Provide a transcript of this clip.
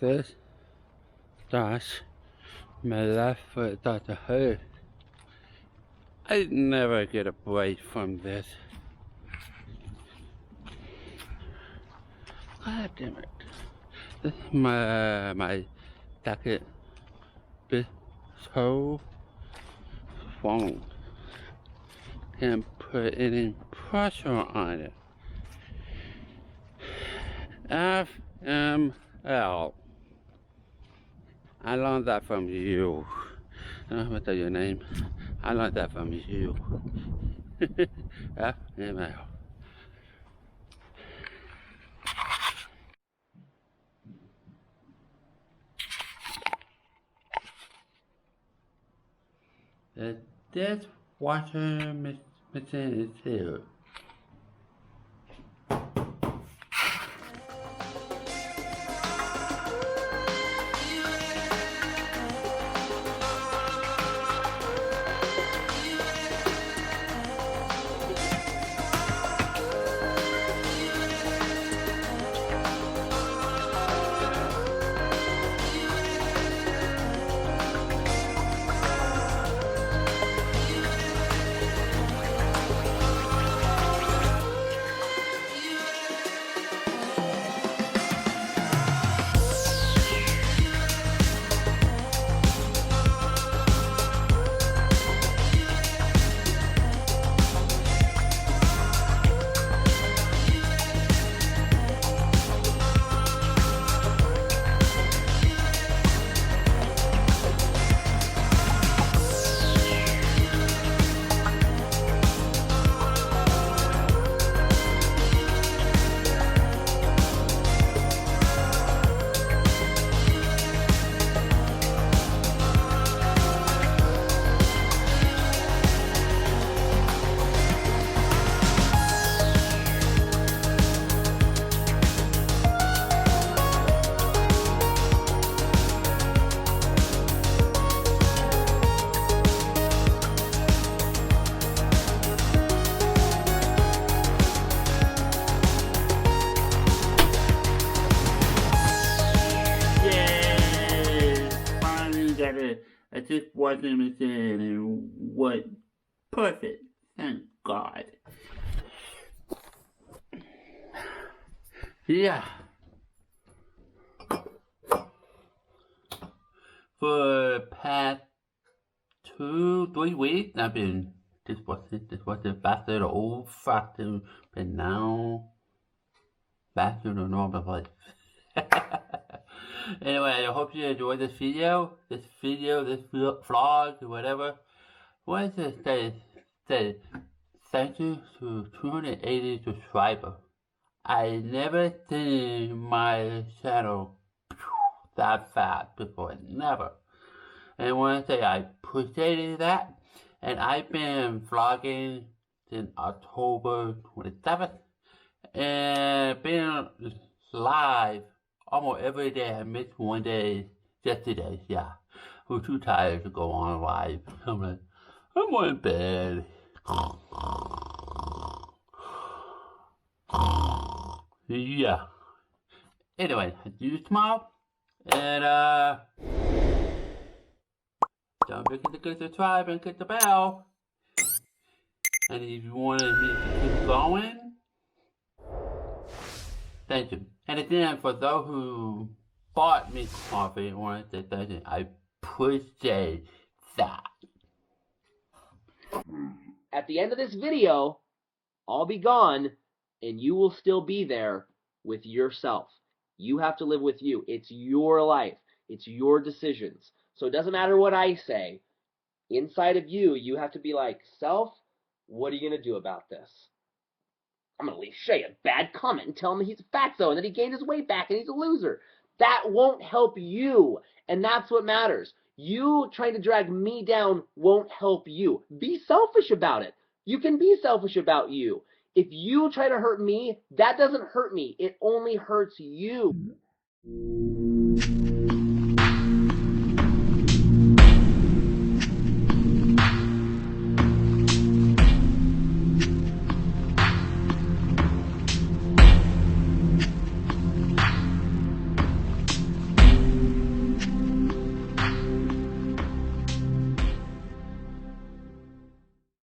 this. Gosh, my left foot starts to hurt. I never get a break from this. God damn it. This is my second bit so strong. Can't put any pressure on it. FML. I learned that from you. I don't have to tell your name. I learned that from you. FML. The dishwasher machine is here. I just wasn't machine and what perfect. Thank God. Yeah. For past 2-3 weeks, I've been dishwashing faster, the old faster, but now back to the normal life. Anyway, I hope you enjoyed this video, this vlog, whatever. What is it say thank you to 280 subscribers. I never seen my channel that fast before, never. And I want to say I appreciated that. And I've been vlogging since October 27th. And been live almost every day. I missed one day yesterday, yeah. I was too tired to go on live. I'm like, I'm going to bed. Yeah. Anyway, do you smile? And don't forget to click subscribe and click the bell. And if you wanted me to keep going, thank you. And again, for those who bought me coffee, I want to say thank you. I appreciate that. At the end of this video, I'll be gone, and you will still be there with yourself. You have to live with you. It's your life. It's your decisions. So it doesn't matter what I say. Inside of you, you have to be like, self, what are you going to do about this? I'm going to leave Shay a bad comment and tell him he's a fatso and that he gained his weight back and he's a loser. That won't help you, and that's what matters. You trying to drag me down won't help you. Be selfish about it. You can be selfish about you. If you try to hurt me, that doesn't hurt me. It only hurts you.